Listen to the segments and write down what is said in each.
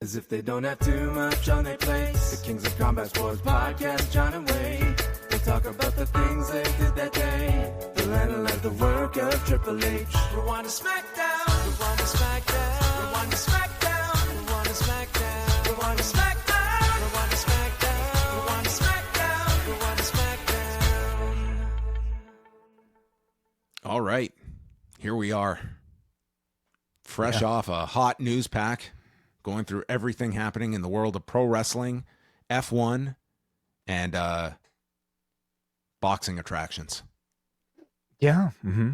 As if they don't have too much on their plates. The Kings of Combat Sports Podcast, John and Wade. They talk about the things they did that day. The land and let the work of Triple H. Rewind to SmackDown. Rewind to SmackDown. Rewind to SmackDown. Rewind to SmackDown. Rewind to SmackDown. Rewind to SmackDown. Rewind to SmackDown. Rewind to SmackDown. All right. Here we are. Fresh off a hot news pack. Going through everything happening in the world of pro wrestling, F1, and boxing attractions. Yeah. Mm-hmm.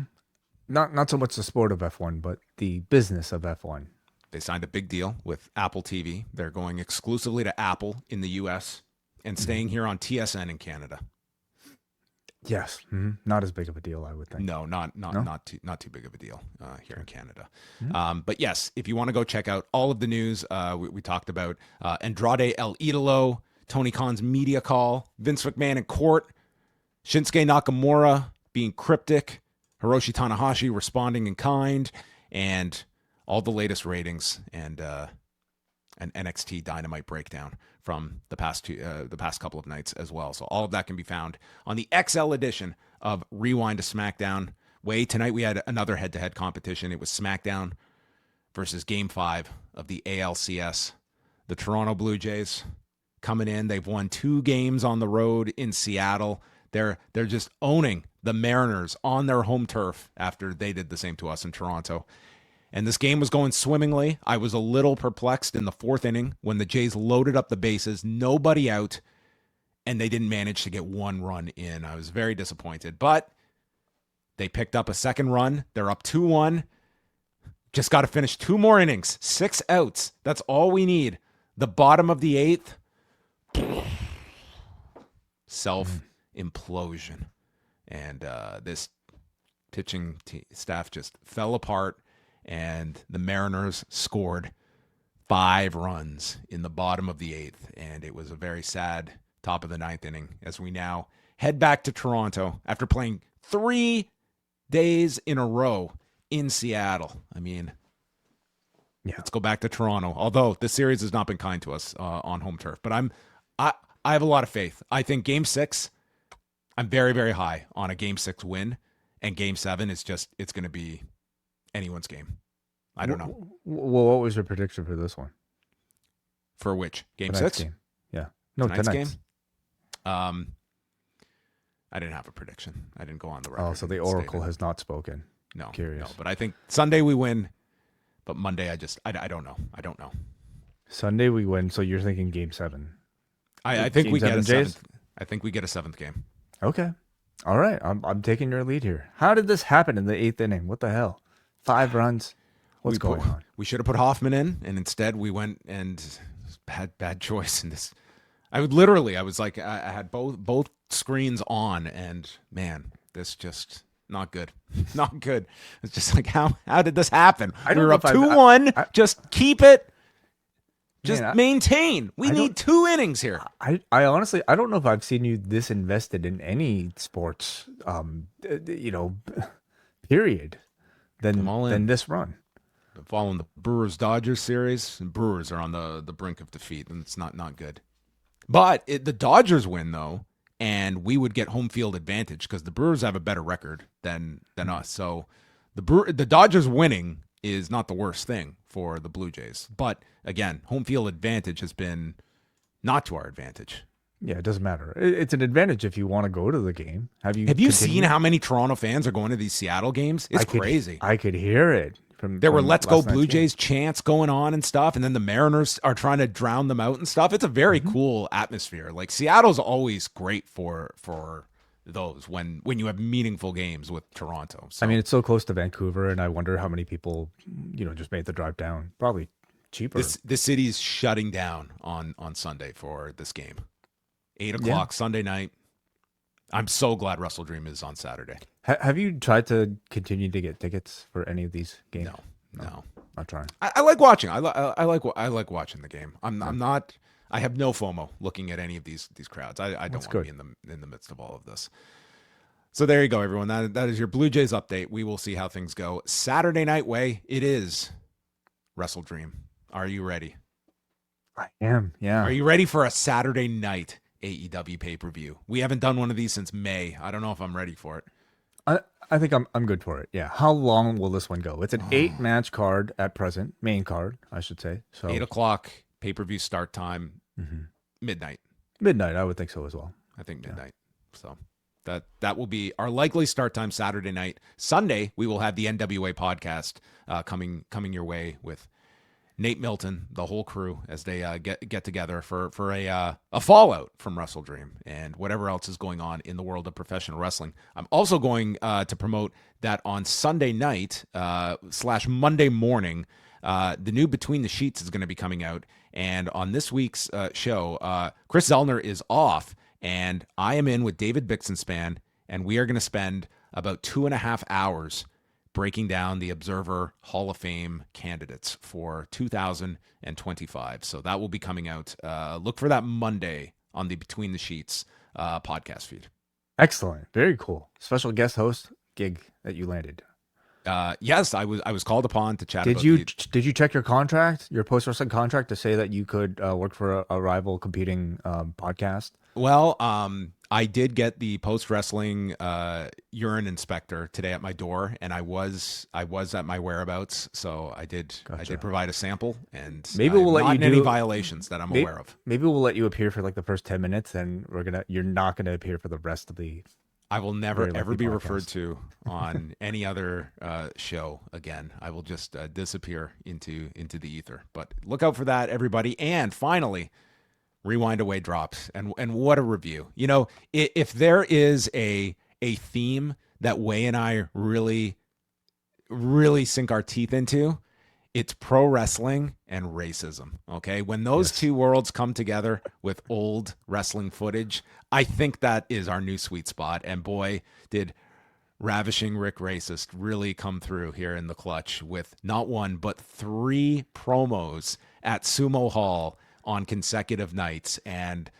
Not so much the sport of F1, but the business of F1. They signed a big deal with Apple TV. They're going exclusively to Apple in the U.S. and staying here on TSN in Canada. Yes. Mm-hmm. Not as big of a deal, I would think. No, not too big of a deal here in Canada. Mm-hmm. But yes, if you want to go check out all of the news, we talked about Andrade El Idolo, Tony Khan's media call, Vince McMahon in court, Shinsuke Nakamura being cryptic, Hiroshi Tanahashi responding in kind, and all the latest ratings and an NXT Dynamite breakdown from the past couple of nights as well. So all of that can be found on the XL edition of Rewind to SmackDown. Tonight we had another head-to-head competition. It was SmackDown versus Game 5 of the ALCS. The Toronto Blue Jays coming in. They've won 2 games on the road in Seattle. They're just owning the Mariners on their home turf after they did the same to us in Toronto. And this game was going swimmingly. I was a little perplexed in the 4th inning when the Jays loaded up the bases, nobody out, and they didn't manage to get 1 run in. I was very disappointed, but they picked up a second run. They're up 2-1. Just got to finish 2 more innings, 6 outs. That's all we need. The bottom of the 8th, self-implosion. And this pitching staff just fell apart. And the Mariners scored 5 runs in the bottom of the 8th. And it was a very sad top of the 9th inning as we now head back to Toronto after playing 3 days in a row in Seattle. I mean, let's go back to Toronto. Although this series has not been kind to us on home turf. But I have a lot of faith. I think Game 6, I'm very, very high on a Game 6 win. And Game 7 is it's going to be anyone's game. I don't know. Well, what was your prediction for this one? For which? Game Tonight's 6? Game. Yeah. No, tonight's game. I didn't have a prediction. I didn't go on the record. Oh, so the Oracle has not spoken. No. Curious. No, but I think Sunday we win. But Monday, I don't know. I don't know. Sunday we win. So you're thinking Game 7? I think Game we get a 7, 7th. I think we get a 7th game. Okay. All right. I'm taking your lead here. How did this happen in the 8th inning? What the hell? 5 runs. What's going on? We should have put Hoffman in, and instead we went and bad choice in this. I had both screens on, and man, this just not good. Not good. It's just like how did this happen? We were up 2-1. Just keep it. Just maintain. We need 2 innings here. I honestly, I don't know if I've seen you this invested in any sports, period, than this run. Been following the Brewers-Dodgers series, and Brewers are on the brink of defeat, and it's not good. But the Dodgers win, though, and we would get home field advantage because the Brewers have a better record than us. So the Dodgers winning is not the worst thing for the Blue Jays. But again, home field advantage has been not to our advantage. Yeah, it doesn't matter. It's an advantage if you want to go to the game. Have you seen how many Toronto fans are going to these Seattle games? It's crazy. I could hear it. There were Let's Go Blue Jays chants going on and stuff, and then the Mariners are trying to drown them out and stuff. It's a very cool atmosphere. Like Seattle's always great for those when you have meaningful games with Toronto. So. I mean, it's so close to Vancouver, and I wonder how many people, just made the drive down. Probably cheaper. This city's shutting down on Sunday for this game. 8 o'clock Sunday night. I'm so glad WrestleDream is on Saturday. Have you tried to continue to get tickets for any of these games? No. Not trying. I like watching. I like watching the game. I'm not. I have no FOMO looking at any of these crowds. I don't want to be in the midst of all of this. So there you go, everyone. That is your Blue Jays update. We will see how things go. Saturday night, it is WrestleDream. Are you ready? I am. Yeah. Are you ready for a Saturday night AEW pay-per-view? We haven't done one of these since May. I don't know if I'm ready for it. I think I'm good for it. Yeah. How long will this one go? It's an 8-match card at present, main card, I should say. So 8:00 pay-per-view start time, midnight. Midnight, I would think so as well. I think midnight. So that will be our likely start time Saturday night. Sunday, we will have the NWA podcast coming your way with Nate Milton, the whole crew, as they get together for a fallout from WrestleDream and whatever else is going on in the world of professional wrestling. I'm also going to promote that on Sunday night / Monday morning, the new Between the Sheets is going to be coming out. And on this week's show, Chris Zellner is off, and I am in with David Bixenspan, and we are going to spend about 2.5 hours breaking down the Observer Hall of Fame candidates for 2025. So that will be coming out. Look for that Monday on the Between the Sheets podcast feed. Excellent. Very cool. Special guest host gig that you landed. Yes, I was called upon to chat. Did you check your contract, your post wrestling contract, to say that you could work for a rival competing podcast? Well, I did get the post wrestling urine inspector today at my door, and I was at my whereabouts, so I did provide a sample, and maybe we'll let you do any violations that I'm aware of. Maybe we'll let you appear for like the first 10 minutes, and you're not gonna appear for the rest of the. I will never ever be referred to on any other show again. I will just disappear into the ether. But look out for that, everybody. And finally, Rewind Away drops, and what a review! You know, if there is a theme that Wai and I really sink our teeth into, it's pro wrestling and racism. Okay, when those two worlds come together with old wrestling footage, I think that is our new sweet spot. And boy, did Ravishing Rick Racist really come through here in the clutch with not one but 3 promos at Sumo Hall on consecutive nights. And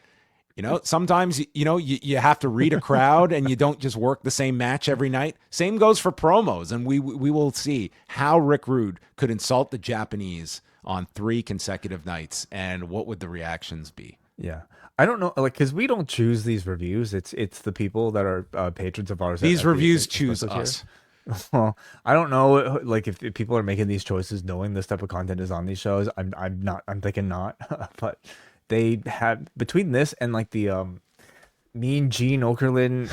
you know, sometimes you have to read a crowd, and you don't just work the same match every night. Same goes for promos, and we will see how Rick Rude could insult the Japanese on 3 consecutive nights, and what would the reactions be? Yeah, I don't know, like, because we don't choose these reviews. It's the people that are patrons of ours. These reviews choose us. Well, I don't know, like, if people are making these choices knowing this type of content is on these shows. I'm thinking not, but they have, between this and like the Mean Gene Okerlund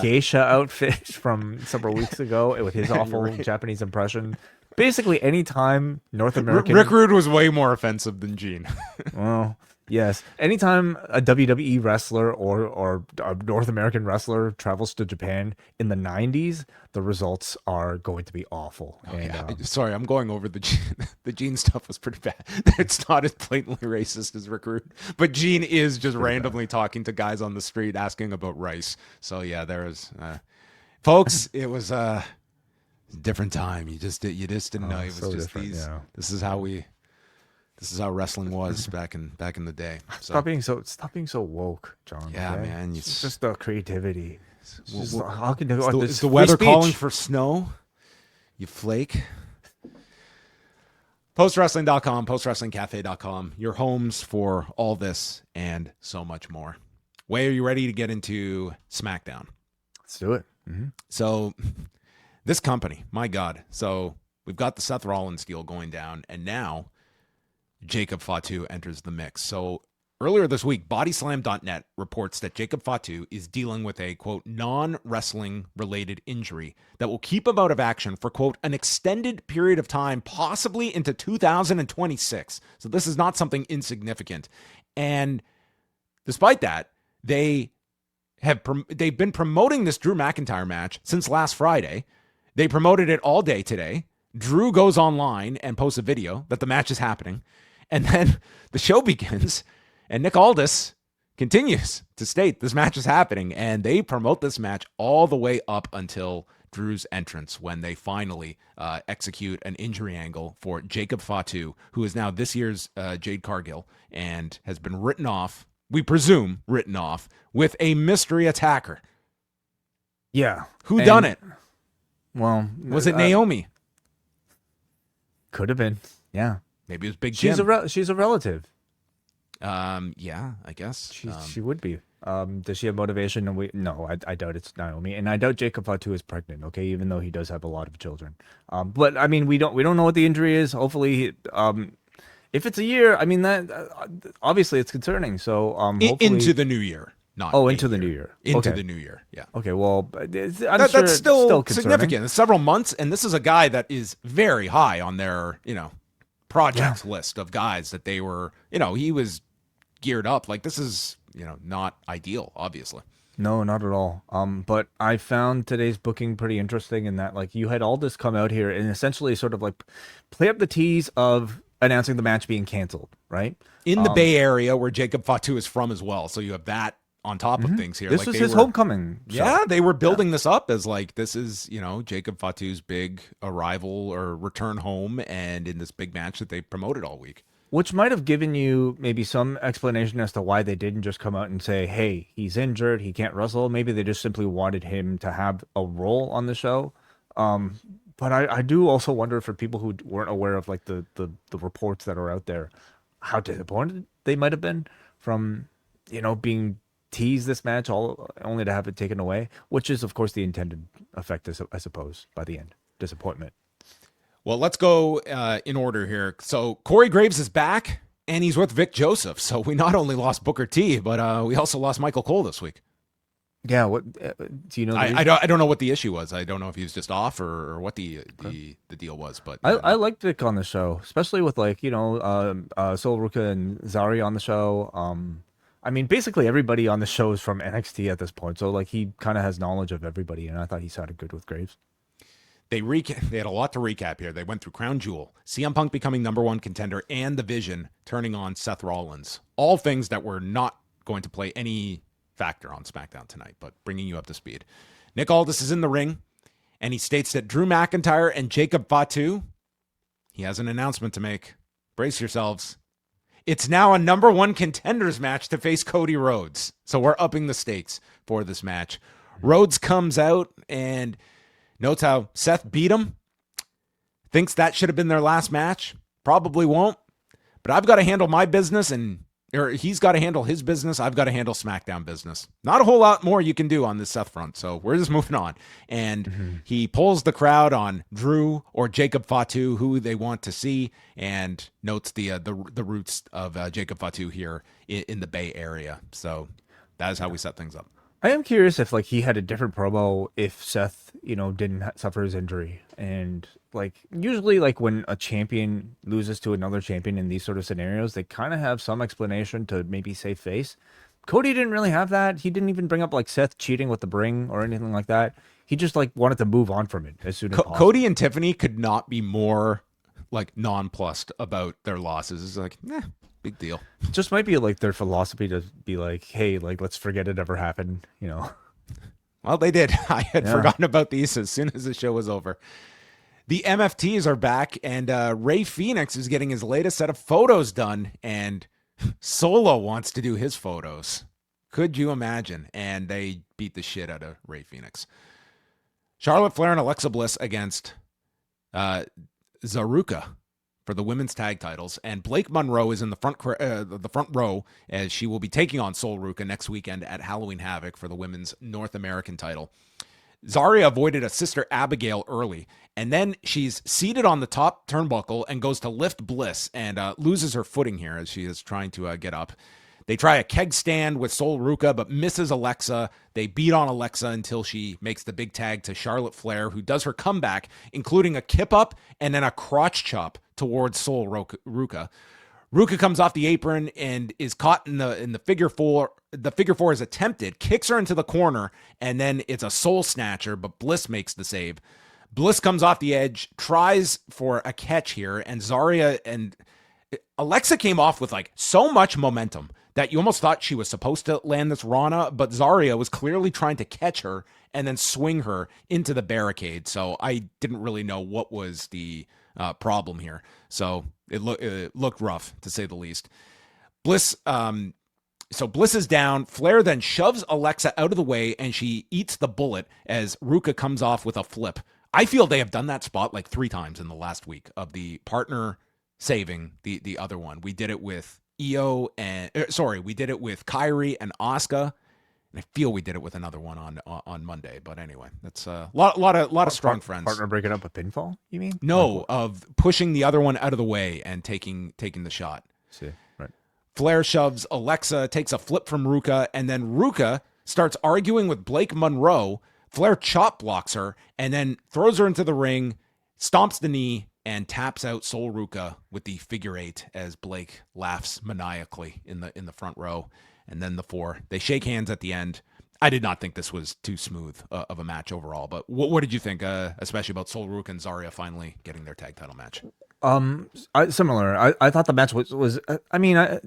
geisha outfit from several weeks ago with his awful Japanese impression. Basically, anytime North American Rick Rude was way more offensive than Gene. Well, yes. Anytime a WWE wrestler or a North American wrestler travels to Japan in the 90s, the results are going to be awful. Oh, and, sorry, I'm going over the Gene stuff was pretty bad. It's not as blatantly racist as Rick Rude, but Gene is just randomly talking to guys on the street asking about rice. So yeah, there is, folks. It was a different time. You just didn't know. It was so just these. Yeah. This is how wrestling was back in the day. So. Stop being so woke, John. Yeah, okay? man. It's just the creativity. Is the weather calling for snow? You flake. PostWrestling.com, PostWrestlingCafe.com, your homes for all this and so much more. Wai, are you ready to get into SmackDown? Let's do it. Mm-hmm. So, this company, my God. So, we've got the Seth Rollins deal going down, and now Jacob Fatu enters the mix. So earlier this week, Bodyslam.net reports that Jacob Fatu is dealing with a, quote, non-wrestling related injury that will keep him out of action for, quote, an extended period of time, possibly into 2026. So this is not something insignificant. And despite that, they've been promoting this Drew McIntyre match since last Friday. They promoted it all day today. Drew goes online and posts a video that the match is happening. And then the show begins, and Nick Aldis continues to state this match is happening, and they promote this match all the way up until Drew's entrance, when they finally execute an injury angle for Jacob Fatu, who is now this year's Jade Cargill, and has been written off, we presume written off, with a mystery attacker. Yeah. Who done it? Well, was it Naomi? Could have been. Yeah. Maybe it was Big Jim. She's a relative. Yeah, I guess. She would be. Does she have motivation? No, I doubt it's Naomi, and I doubt Jacob Fatu is pregnant. Okay, even though he does have a lot of children. But I mean, we don't know what the injury is. Hopefully, if it's a year, I mean that obviously it's concerning. So hopefully... into the new year. Not into the new year. Into the new year, yeah. Okay, well, I'm sure that's still significant. It's several months, and this is a guy that is very high on their, projects list of guys that they were, he was geared up. Like, this is, not ideal, obviously. No, not at all. But I found today's booking pretty interesting in that, like, you had all this come out here and essentially sort of like play up the tease of announcing the match being canceled, right? In the Bay Area, where Jacob Fatu is from as well. So you have that on top of things here. This was his homecoming show. Yeah, they were building this up as like, this is, Jacob Fatu's big arrival or return home, and in this big match that they promoted all week. Which might have given you maybe some explanation as to why they didn't just come out and say, hey, he's injured, he can't wrestle. Maybe they just simply wanted him to have a role on the show. But I do also wonder, for people who weren't aware of like the reports that are out there, how disappointed they might have been from, being tease this match only to have it taken away, which is of course the intended effect, I suppose, by the end. Disappointment. Well, let's go in order here. So Corey Graves is back, and he's with Vic Joseph. So we not only lost Booker T, but we also lost Michael Cole this week. Yeah, what do you know? I don't know what the issue was. I don't know if he was just off or what the deal was. But I liked Vic on the show, especially with like Sol Ruca and Zaria on the show. I mean, basically everybody on the show is from NXT at this point, so like he kind of has knowledge of everybody, and I thought he sounded good with Graves. They had a lot to recap here. They went through Crown Jewel, CM Punk becoming #1 contender, and the Vision turning on Seth Rollins. All things that were not going to play any factor on SmackDown tonight, but bringing you up to speed. Nick Aldis is in the ring, and he states that Drew McIntyre and Jacob Fatu, he has an announcement to make. Brace yourselves. It's now a #1 contenders match to face Cody Rhodes. So we're upping the stakes for this match. Rhodes comes out and notes how Seth beat him. Thinks that should have been their last match. Probably won't. But I've got to handle my business, or he's got to handle his business. I've got to handle SmackDown business. Not a whole lot more you can do on this Seth front. So we're just moving on. And he pulls the crowd on Drew or Jacob Fatu, who they want to see, and notes the roots of Jacob Fatu here in the Bay Area. So that is how we set things up. I am curious if like he had a different promo if Seth, didn't suffer his injury. And like usually like when a champion loses to another champion in these sort of scenarios, they kind of have some explanation to maybe save face. Cody didn't really have that. He didn't even bring up like Seth cheating with the Bring or anything like that. He just like wanted to move on from it as soon as possible. Cody and Tiffany could not be more like nonplussed about their losses. It's like, big deal. It just might be like their philosophy to be like, hey, like let's forget it ever happened, Well, they did. I had forgotten about these as soon as the show was over. The MFTs are back, and Ray Phoenix is getting his latest set of photos done, and Solo wants to do his photos. Could you imagine? And they beat the shit out of Ray Phoenix. Charlotte Flair and Alexa Bliss against Zaruka for the women's tag titles, and Blake Monroe is in the front row as she will be taking on Sol Ruca next weekend at Halloween Havoc for the women's North American title. Zaria avoided a Sister Abigail early, and then she's seated on the top turnbuckle and goes to lift Bliss and loses her footing here as she is trying to get up. They try a keg stand with Sol Ruca, but misses Alexa. They beat on Alexa until she makes the big tag to Charlotte Flair, who does her comeback, including a kip up and then a crotch chop towards Sol Ruca. Ruca comes off the apron and is caught in the figure four. The figure four is attempted, kicks her into the corner, and then it's a soul snatcher, but Bliss makes the save. Bliss comes off the edge, tries for a catch here, and Zaria and Alexa came off with like so much momentum that you almost thought she was supposed to land this Rana, but Zaria was clearly trying to catch her and then swing her into the barricade. So I didn't really know what was the problem here. So it looked rough, to say the least. Bliss is down. Flair then shoves Alexa out of the way, and she eats the bullet as Ruca comes off with a flip. I feel they have done that spot like 3 times in the last week of the partner saving the other one. We did it with Io and we did it with Kairi and Asuka. And I feel we did it with another one on Monday, but anyway, that's a lot of strong friends. Partner breaking up a pinfall, you mean? No, of pushing the other one out of the way and taking the shot. See, right. Flair shoves Alexa, takes a flip from Ruca, and then Ruca starts arguing with Blake Monroe. Flair chop blocks her and then throws her into the ring, stomps the knee, and taps out Sol Ruca with the figure 8 as Blake laughs maniacally in the front row. And then the 4. They shake hands at the end. I did not think this was too smooth of a match overall. But what did you think, especially about Sol Ruca and Zaria finally getting their tag title match? Similar. I thought the match was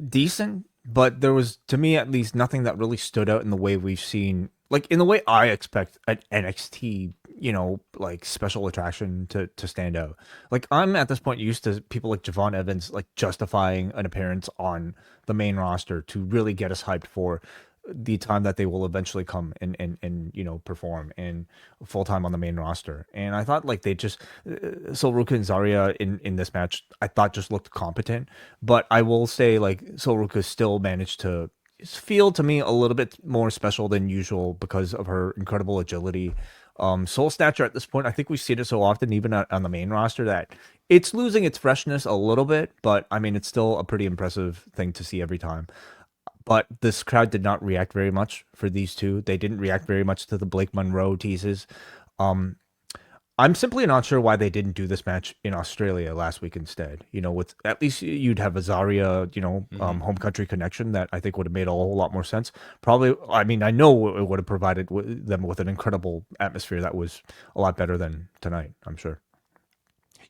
decent, but there was, to me at least, nothing that really stood out in the way we've seen, like in the way I expect an NXT, like special attraction to stand out. Like I'm at this point used to people like Javon Evans like justifying an appearance on the main roster to really get us hyped for the time that they will eventually come and perform in full time on the main roster. And I thought like they just Sol Ruca and Zaria in this match I thought just looked competent, but I will say like Sol Ruca still managed to feel to me a little bit more special than usual because of her incredible agility. Soul Snatcher at this point, I think we see it so often, even on the main roster, that it's losing its freshness a little bit, but I mean, it's still a pretty impressive thing to see every time. But this crowd did not react very much for these two. They didn't react very much to the Blake Monroe teases. I'm simply not sure why they didn't do this match in Australia last week instead. With at least you'd have a Zaria, home country connection that I think would have made a whole lot more sense. Probably, I mean, I know it would have provided them with an incredible atmosphere that was a lot better than tonight, I'm sure.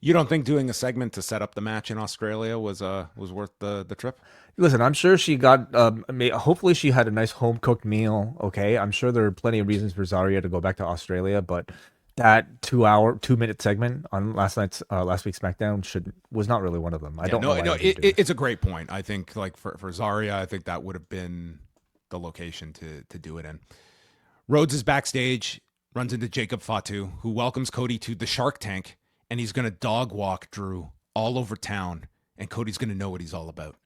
You don't think doing a segment to set up the match in Australia was worth the trip? Listen, I'm sure she got, hopefully she had a nice home cooked meal. Okay. I'm sure there are plenty of reasons for Zaria to go back to Australia, but that 2-minute segment on last week's SmackDown was not really one of them. I don't know. No, it's a great point. I think like for Zaria, I think that would have been the location to do it in. Rhodes is backstage, runs into Jacob Fatu, who welcomes Cody to the Shark Tank, and he's going to dog walk Drew all over town, and Cody's going to know what he's all about.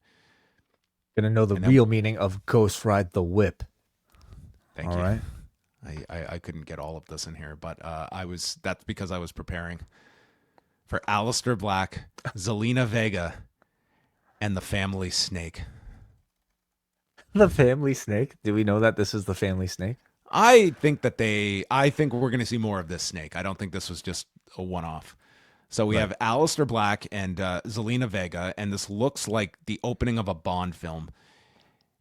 Going to know the real meaning of Ghost Ride the Whip. Thank you. All right. I couldn't get all of this in here, but that's because I was preparing for Aleister Black, Zelina Vega, and the Family Snake. The Family Snake? Do we know that this is the Family Snake? I think we're going to see more of this snake. I don't think this was just a one-off. So we have Aleister Black and Zelina Vega, and this looks like the opening of a Bond film.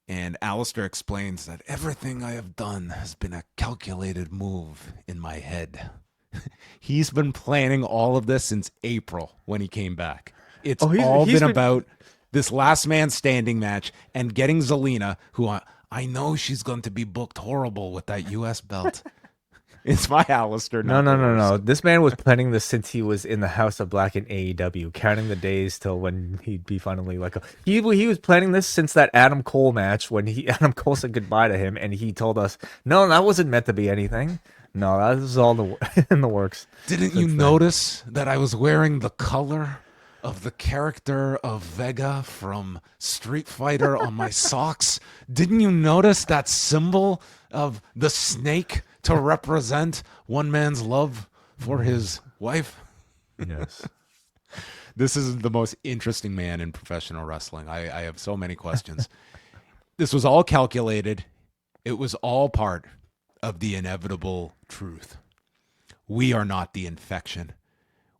And Aleister explains that everything I have done has been a calculated move in my head. He's been planning all of this since April when he came back. It's all been about this last man standing match and getting Zelina, who I know she's going to be booked horrible with that U.S. belt. It's my Aleister. No. This man was planning this since he was in the House of Black in AEW, counting the days till when he'd be finally like he was planning this since that Adam Cole match when Adam Cole said goodbye to him, and he told us, no, that wasn't meant to be anything. No, that was all in the works. Didn't you notice that I was wearing the color of the character of Vega from Street Fighter on my socks? Didn't you notice that symbol of the snake to represent one man's love for his wife? Yes. This is the most interesting man in professional wrestling. I have so many questions. This was all calculated. It was all part of the inevitable truth. We are not the infection.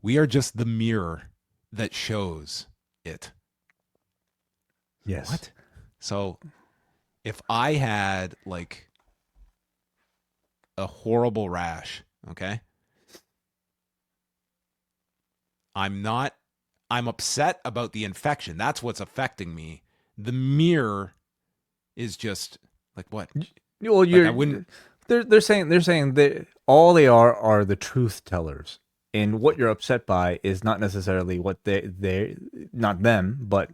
We are just the mirror that shows it. Yes. What? So if I had like a horrible rash, okay? I'm upset about the infection. That's what's affecting me. The mirror is just like what? Well, I wouldn't. They're saying that all they are the truth tellers, and what you're upset by is not necessarily what they not them, but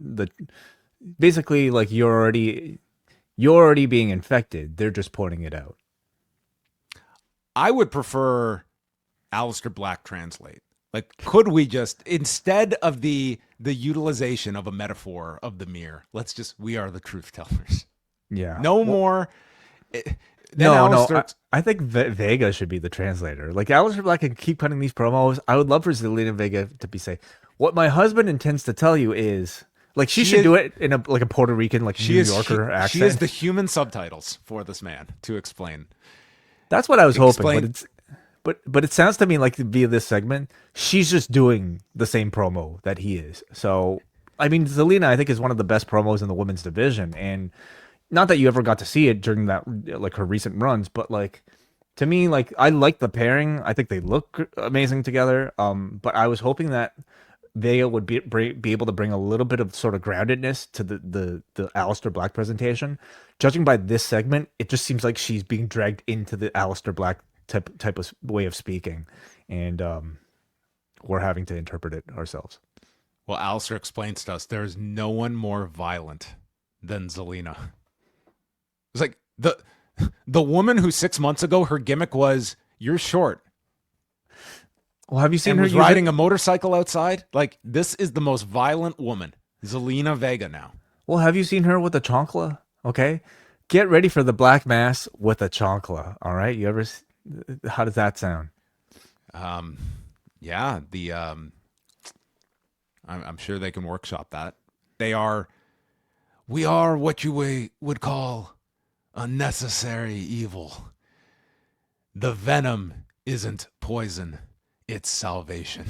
basically like you're already being infected. They're just pointing it out. I would prefer Aleister Black translate. Like, could we just, instead of the utilization of a metaphor of the mirror, we are the truth tellers. Yeah. No more. No. I think Vega should be the translator. Like, Aleister Black can keep cutting these promos. I would love for Zelina Vega to say, "What my husband intends to tell you is," like, she should do it in a Puerto Rican, like New Yorker accent. She is the human subtitles for this man to explain. That's what I was hoping, but it sounds to me like via this segment, she's just doing the same promo that he is. So, I mean, Zelina, I think, is one of the best promos in the women's division, and not that you ever got to see it during that, like, her recent runs, but, like, to me, like, I like the pairing. I think they look amazing together. But I was hoping that Vega would be able to bring a little bit of sort of groundedness to the Aleister Black presentation. Judging by this segment, it just seems like she's being dragged into the Aleister Black type of way of speaking, and we're having to interpret it ourselves. Well, Aleister explains to us there's no one more violent than Zelina. It's like the woman who 6 months ago her gimmick was, "You're short." Well, have you seen her riding a motorcycle outside? Like, this is the most violent woman, Zelina Vega now. Well, have you seen her with a chancla? Okay, get ready for the Black Mass with a chancla. All right, how does that sound? Yeah, I'm sure they can workshop that. We are what you would call a necessary evil. The venom isn't poison, it's salvation.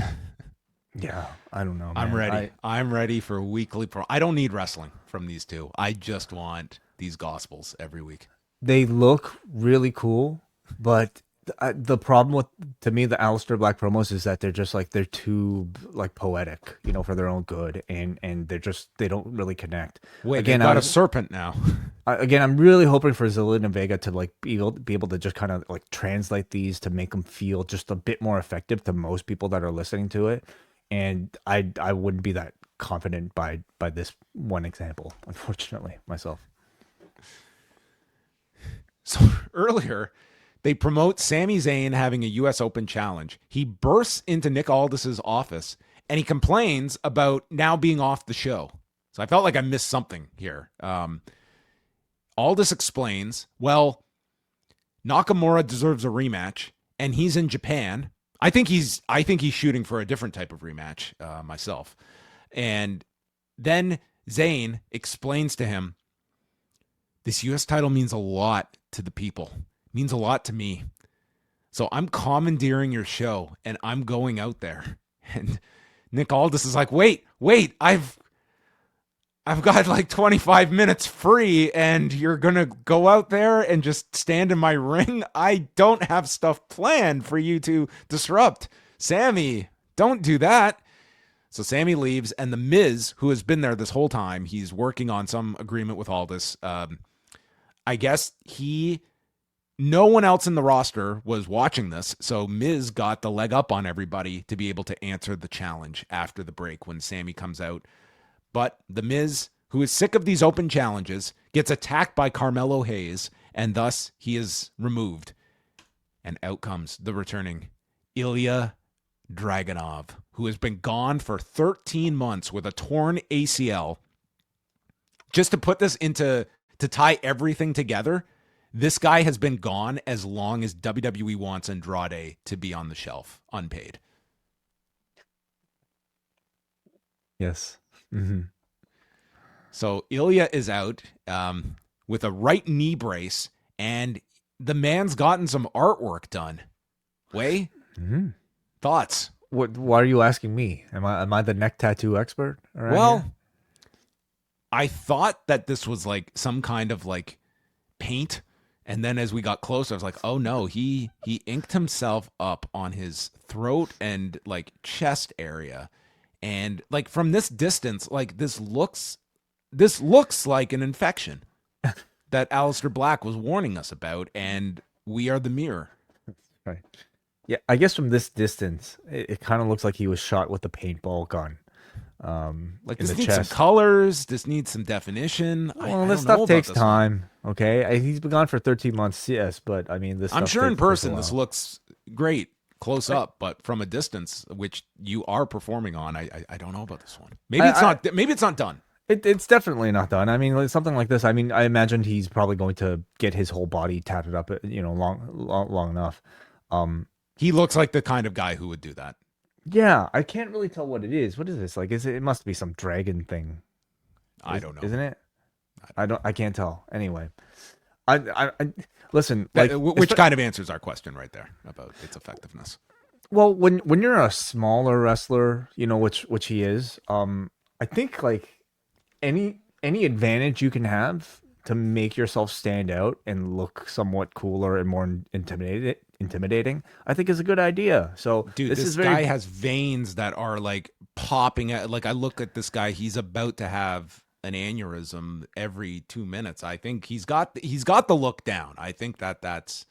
Yeah, I don't know, man. I'm ready. I'm ready for weekly I don't need wrestling from these two. I just want these gospels every week. They look really cool, but the problem with, to me, the Aleister Black promos is that they're too, like, poetic, for their own good, and they don't really connect. Wait, again, got a serpent now. Again, I'm really hoping for Zelina Vega to, like, be able to just kind of, like, translate these to make them feel just a bit more effective to most people that are listening to it. And I wouldn't be that confident by this one example, unfortunately, myself. So earlier, they promote Sami Zayn having a U.S. Open challenge. He bursts into Nick Aldis's office, and he complains about now being off the show. So I felt like I missed something here. Aldis explains, well, Nakamura deserves a rematch, and he's in Japan. I think he's shooting for a different type of rematch myself. And then Zayn explains to him, this U.S. title means a lot to the people. Means a lot to me. So I'm commandeering your show and I'm going out there. And Nick Aldis is like, wait, I've got like 25 minutes free and you're going to go out there and just stand in my ring? I don't have stuff planned for you to disrupt. Sammy, don't do that. So Sammy leaves, and the Miz, who has been there this whole time, he's working on some agreement with Aldis. I guess no one else in the roster was watching this, so Miz got the leg up on everybody to be able to answer the challenge after the break when Sammy comes out. But the Miz, who is sick of these open challenges, gets attacked by Carmelo Hayes, and thus he is removed. And out comes the returning Ilya Dragunov, who has been gone for 13 months with a torn ACL. Just to put this to tie everything together, this guy has been gone as long as WWE wants Andrade to be on the shelf, unpaid. Yes. Mm-hmm. So Ilya is out with a right knee brace, and the man's gotten some artwork done. Wai, thoughts? Why are you asking me? Am I the neck tattoo expert? Well, I thought that this was like some kind of like paint. And then as we got closer, I was like, oh no, he inked himself up on his throat and like chest area. And like from this distance, like this looks like an infection that Aleister Black was warning us about, and we are the mirror. Right. Yeah, I guess from this distance, it kind of looks like he was shot with a paintball gun. Like this needs some colors. This needs some definition. Well, this stuff takes time. Okay, he's been gone for 13 months. Yes, but I mean, this. I'm sure in person this looks great close up, but from a distance, which you are performing on, I don't know about this one. Maybe it's not. Maybe it's not done. It's definitely not done. I mean, like, something like this. I mean, I imagine he's probably going to get his whole body tatted up, long enough. He looks like the kind of guy who would do that. Yeah, I can't really tell what it is. What is this? Like, it must be some dragon thing. I don't know. Isn't it? I can't tell. Anyway, I listen. Like, which kind of answers our question right there about its effectiveness. Well, when you're a smaller wrestler, which he is, I think like any advantage you can have to make yourself stand out and look somewhat cooler and more intimidating, I think is a good idea. So, dude, this guy has veins that are like popping out. Like, I look at this guy, he's about to have an aneurysm every 2 minutes. I think he's got the look down. I think that's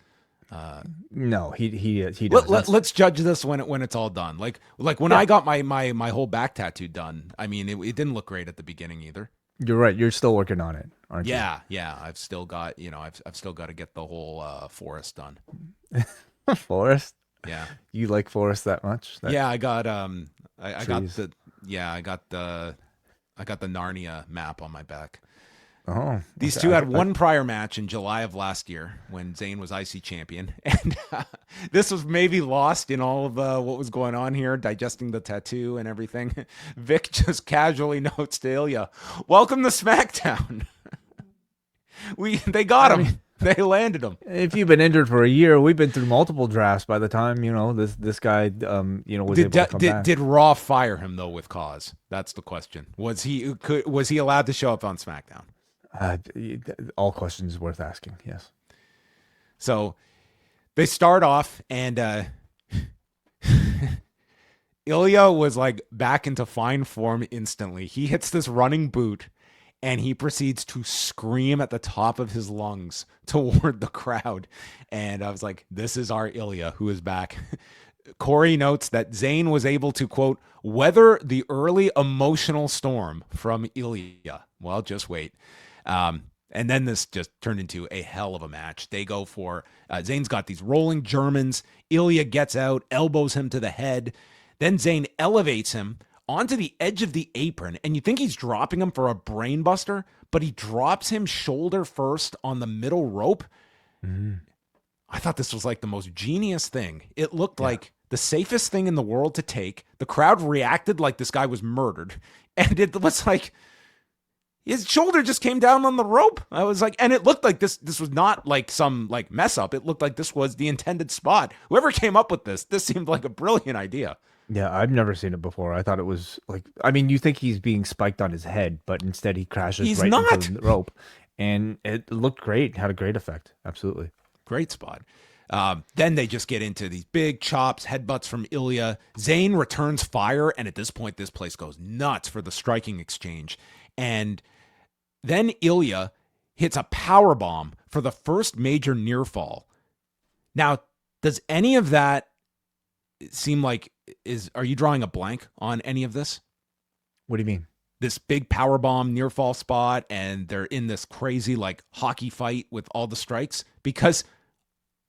no, he does. Let's judge this when it's all done. Like when I got my whole back tattoo done. I mean, it didn't look great at the beginning either. You're right. You're still working on it, aren't you? Yeah. I've still got I've still got to get the whole forest done. Forest? Yeah. You like forest that much? Yeah, I got I got the Narnia map on my back. Oh, these two had one prior match in July of last year when Zayn was IC champion, and this was maybe lost in all of what was going on here, digesting the tattoo and everything. Vic just casually notes to Ilya, "Welcome to SmackDown." They got him. They landed him. If you've been injured for a year, we've been through multiple drafts by the time this guy was able to come back. Did Raw fire him though with cause? That's the question. Was he allowed to show up on SmackDown? All questions worth asking. Yes. So they start off, and Ilya was like back into fine form instantly. He hits this running boot, and he proceeds to scream at the top of his lungs toward the crowd. And I was like, this is our Ilya who is back. Corey notes that Zayn was able to, quote, weather the early emotional storm from Ilya. Well, just wait. And then this just turned into a hell of a match. They go for, Zayn's got these rolling Germans. Ilya gets out, elbows him to the head. Then Zayn elevates him onto the edge of the apron, and you think he's dropping him for a brain buster, but he drops him shoulder first on the middle rope. Mm-hmm. I thought this was like the most genius thing. It looked like the safest thing in the world to take. The crowd reacted like this guy was murdered, and it was like his shoulder just came down on the rope. I was like, and it looked like this was not like some like mess up. It looked like this was the intended spot. Whoever came up with this seemed like a brilliant idea. Yeah, I've never seen it before. I thought it was like, I mean, you think he's being spiked on his head, but instead he crashes into the rope. And it looked great, had a great effect. Absolutely. Great spot. Then they just get into these big chops, headbutts from Ilya. Zayn returns fire, and at this point, this place goes nuts for the striking exchange. And then Ilya hits a power bomb for the first major near fall. Now, does any of that seem like are you drawing a blank on any of this? What do you mean? This big power bomb near fall spot, and they're in this crazy like hockey fight with all the strikes, because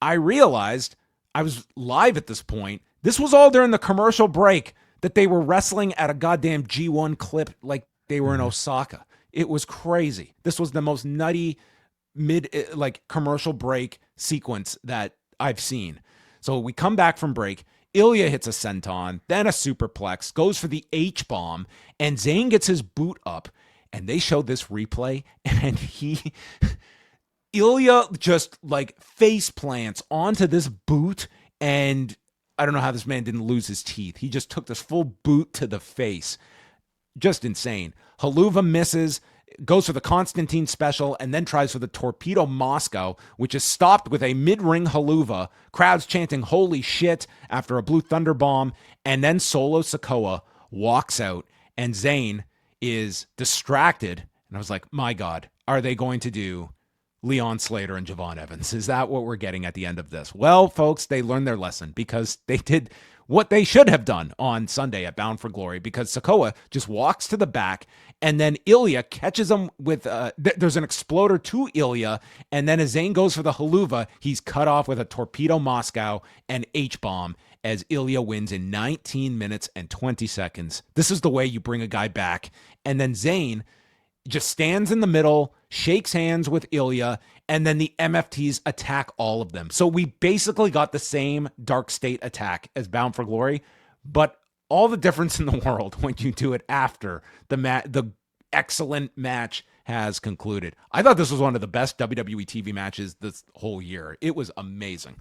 I realized I was live at this point. This was all during the commercial break that they were wrestling at a goddamn G1 clip like they were in Osaka. It was crazy. This was the most nutty commercial break sequence that I've seen. So we come back from break. Ilya hits a senton, then a superplex, goes for the H-bomb, and Zayn gets his boot up, and they show this replay, and Ilya just like face plants onto this boot, and I don't know how this man didn't lose his teeth. He just took this full boot to the face. Just insane. Haluva misses, goes for the Constantine special, and then tries for the Torpedo Moscow, which is stopped with a mid-ring Haluva. Crowds chanting holy shit after a Blue Thunder Bomb, and then Solo Sikoa walks out, and Zayn is distracted. And I was like, my God, are they going to do Leon Slater and Javon Evans? Is that what we're getting at the end of this? Well, folks, they learned their lesson, because they did what they should have done on Sunday at Bound for Glory, because Sikoa just walks to the back, and then Ilya catches him with there's an exploder to Ilya, and then as Zayn goes for the Haluva, he's cut off with a Torpedo Moscow and H-bomb, as Ilya wins in 19 minutes and 20 seconds. This is the way you bring a guy back. And then Zayn just stands in the middle, shakes hands with Ilya, and then the MFTs attack all of them. So we basically got the same Dark State attack as Bound for Glory, but all the difference in the world when you do it after the excellent match has concluded. I thought this was one of the best WWE TV matches this whole year. It was amazing.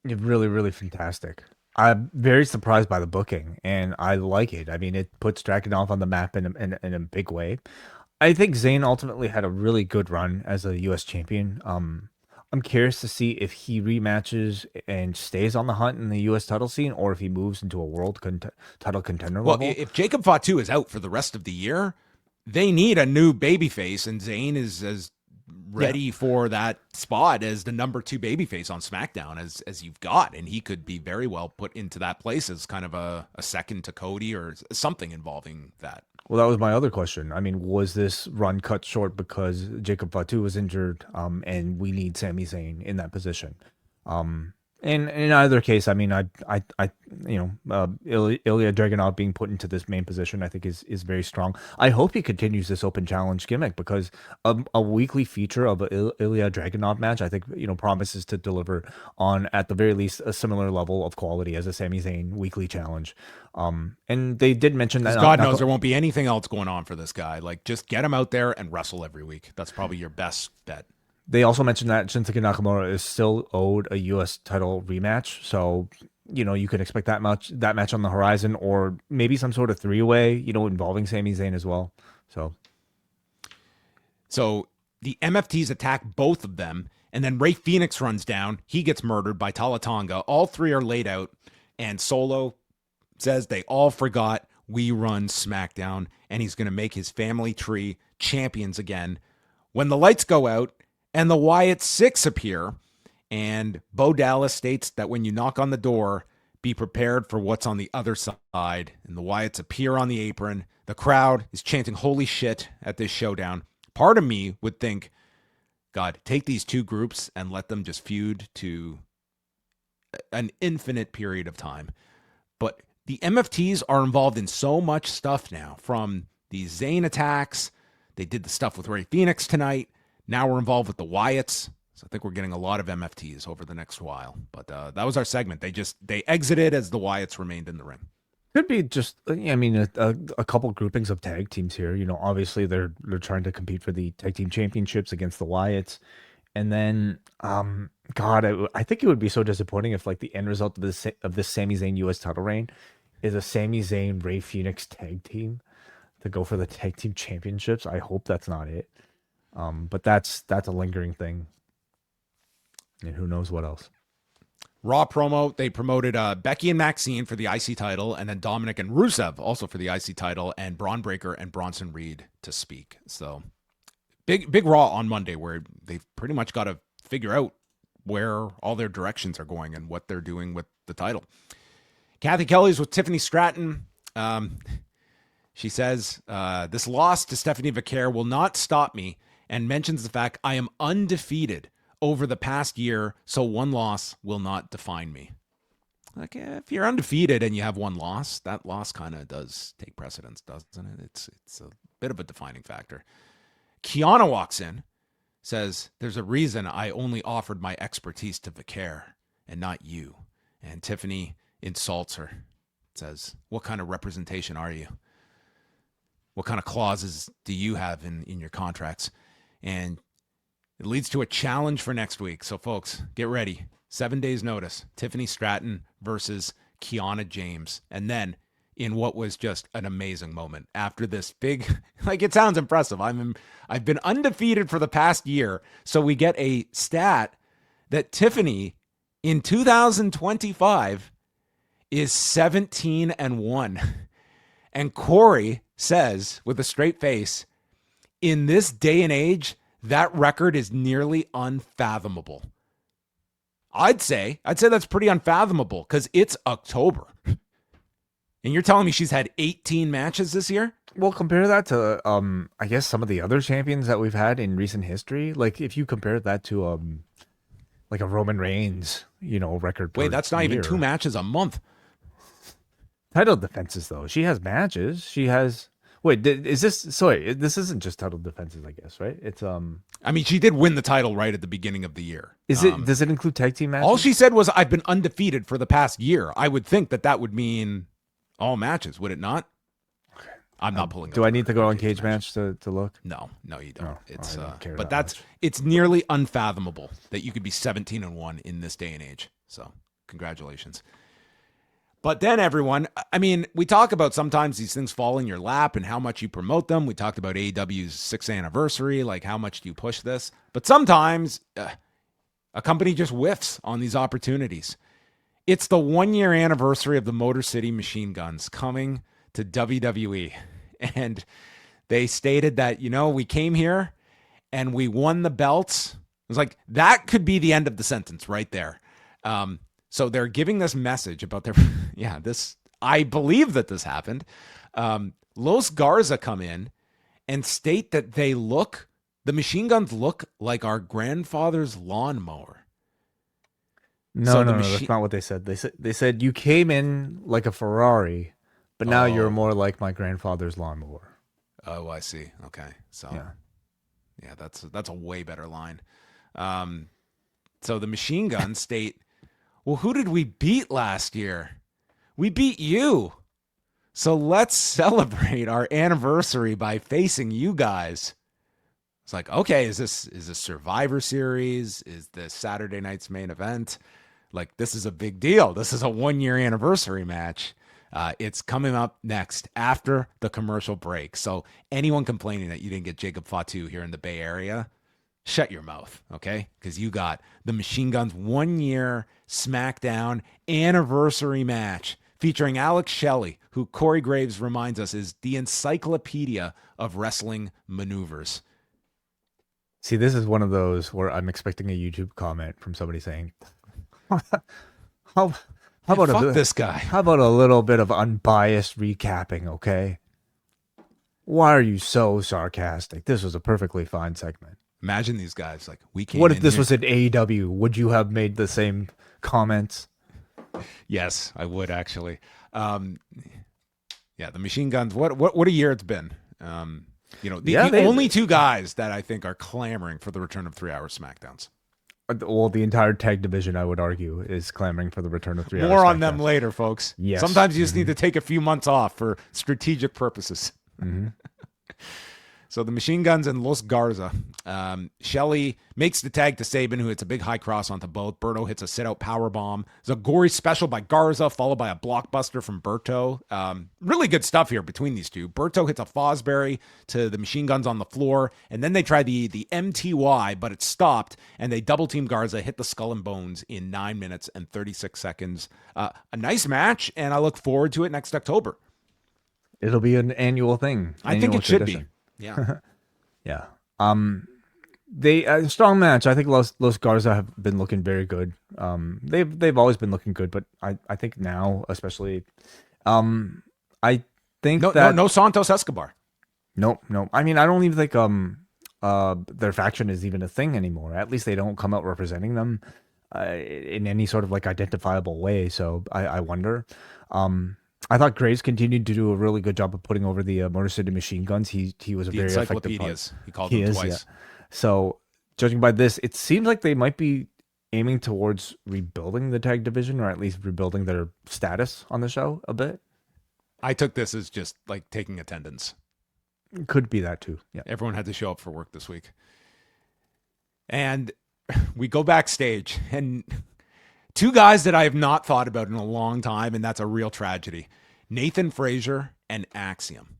Really, really fantastic. I'm very surprised by the booking, and I like it. I mean, it puts Dragunov on the map in a big way. I think Zayn ultimately had a really good run as a U.S. champion. I'm curious to see if he rematches and stays on the hunt in the U.S. title scene, or if he moves into a world title contender level. Well, if Jacob Fatu is out for the rest of the year, they need a new babyface, and Zayn is as ready for that spot as the number 2 babyface on SmackDown as you've got, and he could be very well put into that place as kind of a second to Cody or something involving that. Well, that was my other question. I mean, was this run cut short because Jacob Fatu was injured, and we need Sami Zayn in that position? And in either case, I mean, Ilya Dragunov being put into this main position, I think is very strong. I hope he continues this open challenge gimmick, because a weekly feature of a Ilya Dragunov match, I think, promises to deliver on, at the very least, a similar level of quality as a Sami Zayn weekly challenge. And they did mention that God knows there won't be anything else going on for this guy. Like, just get him out there and wrestle every week. That's probably your best bet. They also mentioned that Shinsuke Nakamura is still owed a U.S. title rematch, so you can expect that match on the horizon, or maybe some sort of 3-way, involving Sami Zayn as well. So the MFTs attack both of them, and then Rey Fenix runs down. He gets murdered by Talatanga. All 3 are laid out, and Solo says they all forgot we run SmackDown, and he's going to make his family tree champions again. When the lights go out, and the Wyatt 6 appear, and Bo Dallas states that when you knock on the door, be prepared for what's on the other side. And the Wyatts appear on the apron. The crowd is chanting holy shit at this showdown. Part of me would think, God, take these 2 groups and let them just feud to an infinite period of time. But the MFTs are involved in so much stuff now, from these Zayn attacks. They did the stuff with Rey Fenix tonight. Now we're involved with the Wyatts. So I think we're getting a lot of MFTs over the next while. But that was our segment. They exited as the Wyatts remained in the ring. Could be just, a couple groupings of tag teams here. Obviously they're trying to compete for the tag team championships against the Wyatts. And then, God, I think it would be so disappointing if, like, the end result of this Sami Zayn U.S. title reign is a Sami Zayn Rey Fenix tag team to go for the tag team championships. I hope that's not it. But that's a lingering thing, and who knows what else. Raw promo, they promoted Becky and Maxine for the IC title, and then Dominic and Rusev also for the IC title, and Braun Breaker and Bronson Reed to speak. So big Raw on Monday, where they've pretty much got to figure out where all their directions are going and what they're doing with the title. Kathy Kelly's with Tiffany Stratton. She says, this loss to Stephanie Vaquer will not stop me, and mentions the fact I am undefeated over the past year, so one loss will not define me. Like, if you're undefeated and you have one loss, that loss kind of does take precedence, doesn't it? It's a bit of a defining factor. Kiana walks in, says, there's a reason I only offered my expertise to Vaquer and not you. And Tiffany insults her, says, what kind of representation are you? What kind of clauses do you have in your contracts? And it leads to a challenge for next week. So, folks, get ready. 7 days notice. Tiffany Stratton versus Kiana James. And then, in what was just an amazing moment, after this big, like, it sounds impressive. I've been undefeated for the past year. So we get a stat that Tiffany in 2025 is 17-1. And Corey says with a straight face, in this day and age, that record is nearly unfathomable. I'd say that's pretty unfathomable, because it's October. And you're telling me she's had 18 matches this year? Well, compare that to, I guess, some of the other champions that we've had in recent history. Like, if you compare that to, like a Roman Reigns, record. Wait, that's not year. even 2 matches a month. Title defenses, though. She has matches. She has. Wait, is this? Sorry, this isn't just title defenses, I guess, right? It's I mean, she did win the title right at the beginning of the year. Is it? Does it include tag team matches? All she said was, "I've been undefeated for the past year." I would think that would mean all matches, would it not? Okay. I'm not pulling. Do I need to go on Cage Match to look? No, you don't. No, it's I don't care but that it's nearly unfathomable that you could be 17-1 in this day and age. So, congratulations. But then everyone, I mean, we talk about sometimes these things fall in your lap and how much you promote them. We talked about AEW's 6th anniversary, like how much do you push this? But sometimes a company just whiffs on these opportunities. It's the 1-year anniversary of the Motor City Machine Guns coming to WWE. And they stated that, we came here and we won the belts. It was like, that could be the end of the sentence right there. So they're giving this message about their, I believe that this happened. Los Garza come in and state that the Machine Guns look like our grandfather's lawnmower. No, that's not what they said. They said you came in like a Ferrari, but now you're more like my grandfather's lawnmower. Oh, I see. Okay. So yeah, that's a way better line. So the Machine Guns state, well, who did we beat last year? We beat you. So let's celebrate our anniversary by facing you guys. It's like, okay, is this Survivor Series? Is this Saturday night's main event? Like, this is a big deal. This is a 1-year anniversary match. It's coming up next after the commercial break. So anyone complaining that you didn't get Jacob Fatu here in the Bay Area, shut your mouth, okay? Because you got the Machine Guns 1-year SmackDown anniversary match featuring Alex Shelley, who Corey Graves reminds us is the encyclopedia of wrestling maneuvers. See, this is one of those where I'm expecting a YouTube comment from somebody saying, how about this guy? How about a little bit of unbiased recapping, okay? Why are you so sarcastic? This was a perfectly fine segment. Imagine these guys like we came. What if this was at AEW? Would you have made the same comments? Yes, I would actually. The Machine Guns. What a year it's been. The only two guys that I think are clamoring for the return of 3-hour SmackDowns. Well, the entire tag division, I would argue, is clamoring for the return of 3-hour. More on them later, folks. Yes. Sometimes you just need to take a few months off for strategic purposes. Mm-hmm. So the Machine Guns and Los Garza. Shelley makes the tag to Sabin, who hits a big high cross onto both. Berto hits a sit-out powerbomb. There's a gory special by Garza, followed by a blockbuster from Berto. Really good stuff here between these two. Berto hits a Fosbury to the Machine Guns on the floor, and then they try the MTY, but it stopped, and they double-team Garza, hit the Skull and Bones in 9 minutes and 36 seconds. A nice match, and I look forward to it next October. It'll be an annual thing. I think it should be. Yeah. Yeah. They strong match. I think Los Garza have been looking very good. They've always been looking good, but I think now especially, I think no Santos Escobar. Nope. I mean, I don't even think their faction is even a thing anymore. At least they don't come out representing them in any sort of like identifiable way. So I wonder. I thought Graves continued to do a really good job of putting over the Motor City Machine Guns. He was a very effective part. He called them twice. Yeah. So judging by this, it seems like they might be aiming towards rebuilding the tag division, or at least rebuilding their status on the show a bit. I took this as just like taking attendance. Could be that too. Yeah. Everyone had to show up for work this week. And we go backstage, and two guys that I have not thought about in a long time, and that's a real tragedy. Nathan Frazier and Axiom.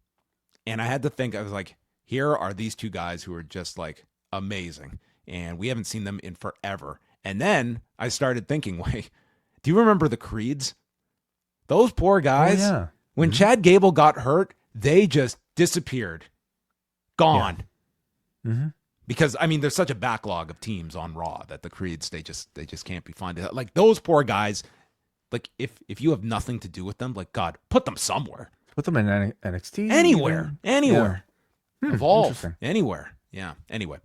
And I had to think, I was like, here are these two guys who are just like amazing. And we haven't seen them in forever. And then I started thinking, wait, do you remember the Creeds? Those poor guys. Oh, yeah. When Chad Gable got hurt, they just disappeared. Gone. Yeah. Mm-hmm. Because, I mean, there's such a backlog of teams on Raw that the Creeds, they just can't be found. Like, those poor guys, like, if you have nothing to do with them, like, God, put them somewhere. Put them in NXT? Anywhere. Yeah. Evolve. Anywhere. Yeah. Anyway.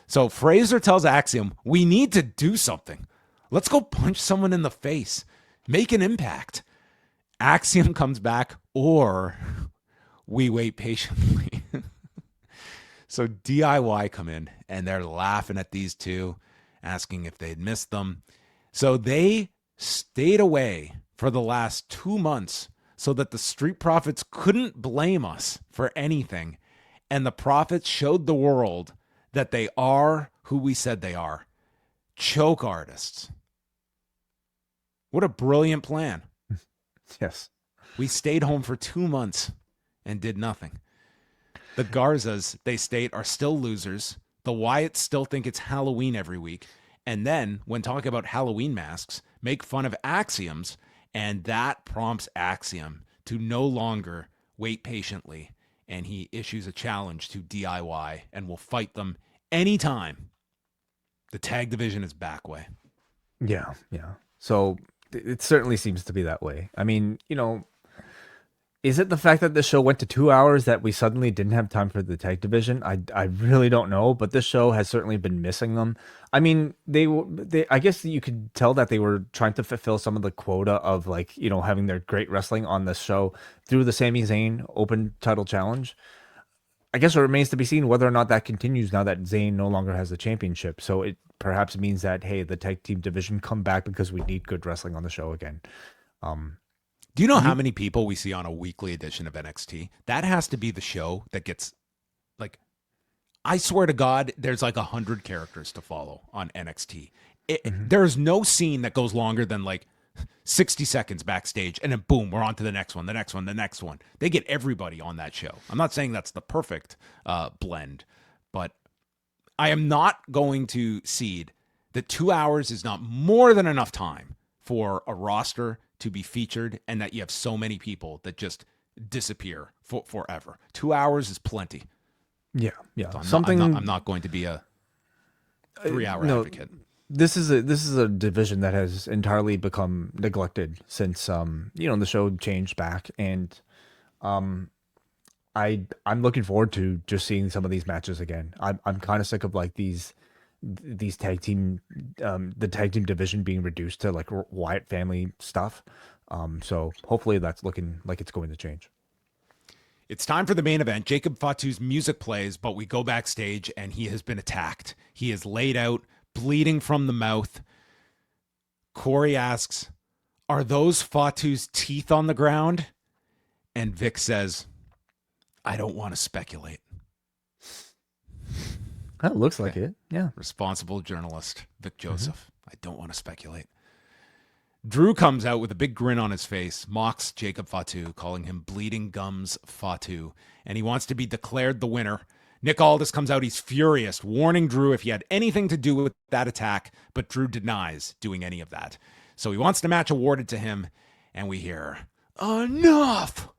So Fraser tells Axiom, we need to do something. Let's go punch someone in the face. Make an impact. Axiom comes back, or we wait patiently. So DIY come in, and they're laughing at these two, asking if they'd missed them. So they stayed away for the last 2 months so that the Street Profits couldn't blame us for anything. And the Profits showed the world that they are who we said they are. Choke artists. What a brilliant plan. Yes. We stayed home for 2 months and did nothing. The Garzas, they state, are still losers. The Wyatts still think it's Halloween every week. And then, when talking about Halloween masks, make fun of Axioms, and that prompts Axiom to no longer wait patiently. And he issues a challenge to DIY and will fight them anytime. The tag division is back way. Yeah. So it certainly seems to be that way. I mean, is it the fact that the show went to 2 hours that we suddenly didn't have time for the tag division? I really don't know, but this show has certainly been missing them. I mean, they I guess you could tell that they were trying to fulfill some of the quota of having their great wrestling on this show through the Sami Zayn Open Title Challenge. I guess it remains to be seen whether or not that continues now that Zayn no longer has the championship. So it perhaps means that, hey, the tag team division come back because we need good wrestling on the show again. Do you know how many people we see on a weekly edition of NXT? That has to be the show that gets, I swear to God, there's 100 characters to follow on NXT. There's no scene that goes longer than 60 seconds backstage, and then boom, we're on to the next one, the next one, the next one. They get everybody on that show. I'm not saying that's the perfect blend, but I am not going to cede that 2 hours is not more than enough time for a roster to be featured, and that you have so many people that just disappear forever. 2 hours is plenty. Yeah. So I'm not going to be a 3-hour advocate. This is a division that has entirely become neglected since the show changed back, and I'm looking forward to just seeing some of these matches again. I'm kind of sick of these tag team, the tag team division being reduced to Wyatt family stuff. So hopefully that's looking like it's going to change. It's time for the main event. Jacob Fatu's music plays, but we go backstage and he has been attacked. He is laid out, bleeding from the mouth. Corey asks, "Are those Fatu's teeth on the ground?" And Vic says, "I don't want to speculate." That looks like it. Yeah. Responsible journalist, Vic Joseph. I don't want to speculate. Drew comes out with a big grin on his face, mocks Jacob Fatu, calling him Bleeding Gums Fatu, and he wants to be declared the winner. Nick Aldis comes out, he's furious, warning Drew if he had anything to do with that attack, but Drew denies doing any of that. So he wants the match awarded to him, and we hear, "Enough!"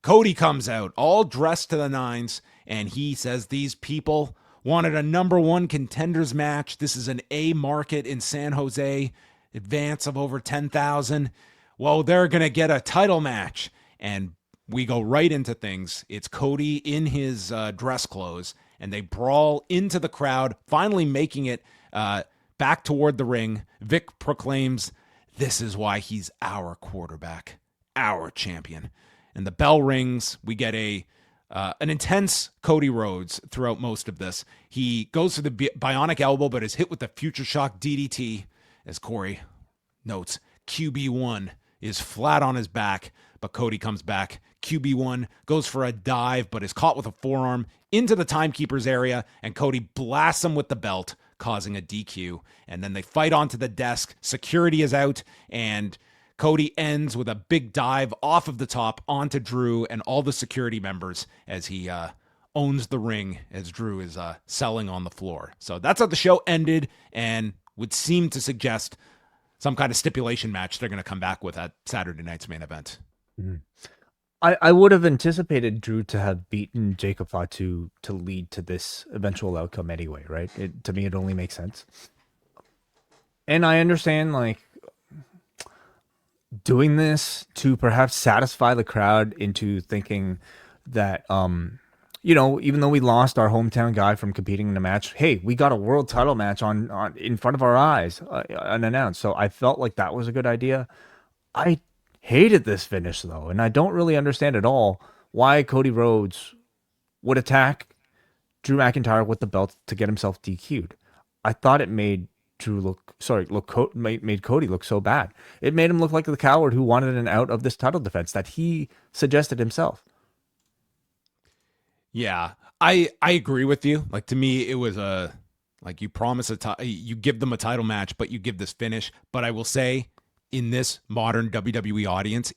Cody comes out, all dressed to the nines, and he says these people wanted a #1 contenders match. This is an A market in San Jose, advance of over 10,000. Well, they're going to get a title match. And we go right into things. It's Cody in his dress clothes, and they brawl into the crowd, finally making it back toward the ring. Vic proclaims, "This is why he's our quarterback, our champion." And the bell rings. We get an intense Cody Rhodes throughout most of this. He goes for the bionic elbow, but is hit with the Future Shock DDT. As Corey notes, QB1 is flat on his back, but Cody comes back. QB1 goes for a dive, but is caught with a forearm into the timekeeper's area, and Cody blasts him with the belt, causing a DQ. And then they fight onto the desk. Security is out, and Cody ends with a big dive off of the top onto Drew and all the security members as he owns the ring as Drew is selling on the floor. So that's how the show ended, and would seem to suggest some kind of stipulation match they're going to come back with at Saturday night's main event. Mm-hmm. I would have anticipated Drew to have beaten Jacob Fatu to lead to this eventual outcome anyway, right? To me, it only makes sense. And I understand, doing this to perhaps satisfy the crowd into thinking that, even though we lost our hometown guy from competing in a match, hey, we got a world title match on in front of our eyes, unannounced. So I felt like that was a good idea. I hated this finish though, and I don't really understand at all why Cody Rhodes would attack Drew McIntyre with the belt to get himself DQ'd. I thought it made made Cody look so bad. It made him look like the coward who wanted an out of this title defense that he suggested himself. Yeah, I agree with you. Like, to me, it was you promise you give them a title match, but you give this finish. But I will say, in this modern WWE audience,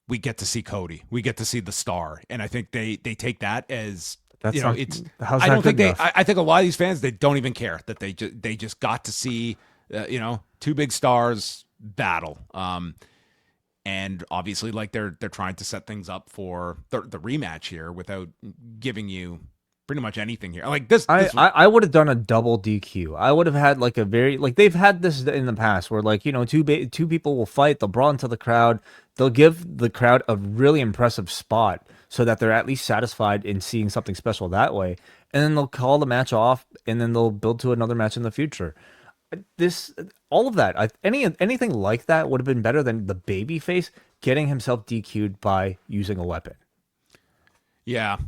we get to see Cody, we get to see the star, and I think they take that as I think a lot of these fans, they don't even care that they just got to see two big stars battle. And obviously, like, they're trying to set things up for the rematch here without giving you pretty much anything here. Like this, I would have done a double DQ. I would have had like a very, like, they've had this in the past where, like, two people will fight, they'll brawl into the crowd, they'll give the crowd a really impressive spot so that they're at least satisfied in seeing something special that way, and then they'll call the match off, and then they'll build to another match in the future. All of that, anything like that would have been better than the babyface getting himself DQ'd by using a weapon. Yeah,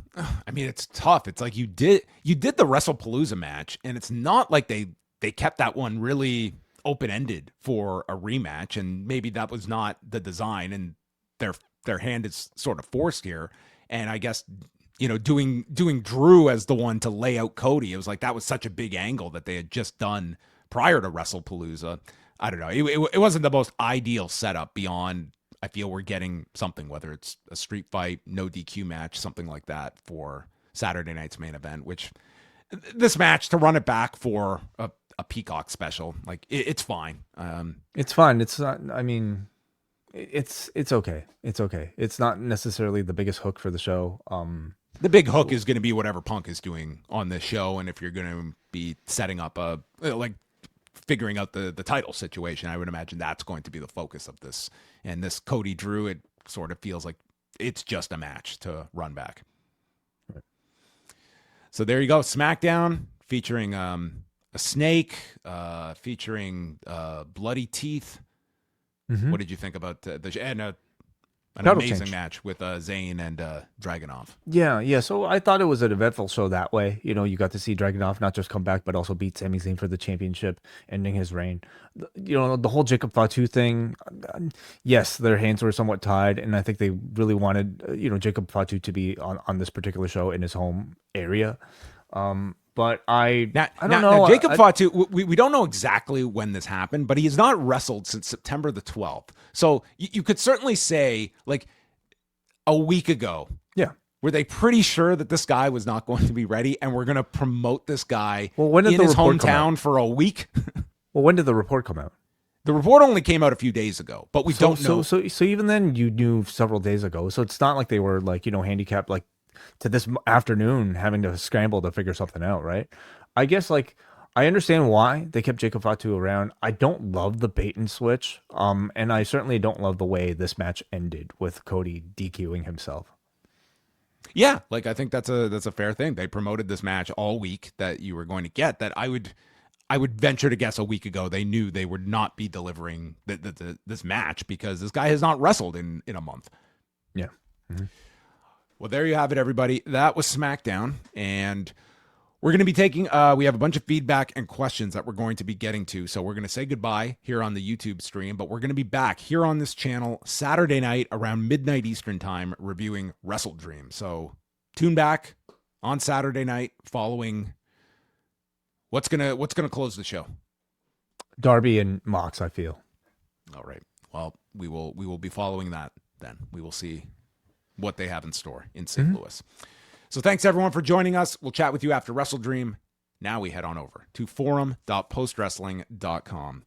I mean, it's tough. It's like you did the WrestlePalooza match, and it's not like they kept that one really open-ended for a rematch, and maybe that was not the design, and their hand is sort of forced here. And I guess, doing Drew as the one to lay out Cody, it was like that was such a big angle that they had just done prior to WrestlePalooza. I don't know. It wasn't the most ideal setup beyond, I feel we're getting something, whether it's a street fight, no DQ match, something like that for Saturday night's main event, which this match, to run it back for a Peacock special, like, it's fine. It's fine. It's not, I mean, it's okay. It's okay. It's not necessarily the biggest hook for the show. The big hook is going to be whatever Punk is doing on this show. And if you're going to be setting up figuring out the title situation, I would imagine that's going to be the focus of this. And this Cody Drew, it sort of feels like it's just a match to run back. Right. So there you go. SmackDown featuring a snake, featuring bloody teeth. Mm-hmm. What did you think about an amazing match with Zayn and Dragunov? Yeah. So I thought it was an eventful show that way. You got to see Dragunov not just come back, but also beat Sami Zayn for the championship, ending his reign. The whole Jacob Fatu thing, yes, their hands were somewhat tied, and I think they really wanted, Jacob Fatu to be on this particular show in his home area. But I don't know. Now Jacob Fatu, we don't know exactly when this happened, but he has not wrestled since September the 12th. So you could certainly say, like, a week ago. Yeah. Were they pretty sure that this guy was not going to be ready, and we're going to promote this guy when did in his hometown for a week? Well, when did the report come out? The report only came out a few days ago, but we don't know. So even then, you knew several days ago. So it's not like they were, like, handicapped, like, to this afternoon having to scramble to figure something out, right? I guess, like, I understand why they kept Jacob Fatu around. I don't love the bait and switch, and I certainly don't love the way this match ended with Cody DQing himself. Yeah, like, I think that's a fair thing. They promoted this match all week that you were going to get. That I would venture to guess a week ago they knew they would not be delivering this match because this guy has not wrestled in a month. Yeah. Mm-hmm. Well, there you have it, everybody. That was SmackDown, and we're going to be taking, we have a bunch of feedback and questions that we're going to be getting to, so we're going to say goodbye here on the YouTube stream, but we're going to be back here on this channel Saturday night around midnight Eastern time reviewing WrestleDream. So tune back on Saturday night following what's going to close the show. Darby and Mox, I feel. All right. Well, we will be following that then. We will see what they have in store in St. Louis. So thanks everyone for joining us. We'll chat with you after WrestleDream. Now we head on over to forum.postwrestling.com.